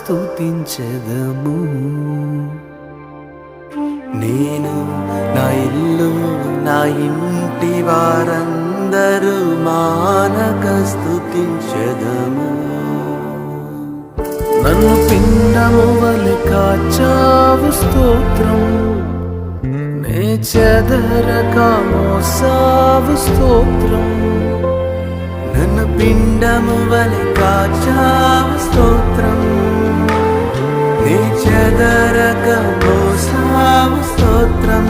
స్తుతించెదము. నేను నా ఇల్లు నా ఇంటి వారందరూ మానక స్తుతించెదము. నన్ను పిండము వలె కాచావు స్తోత్రం, నే చెదరక మోసావు స్తోత్రం. నన్ను పిండము వలె కాచావు స్తోత్రం, నీ చెదరక మోసావు స్తోత్రం.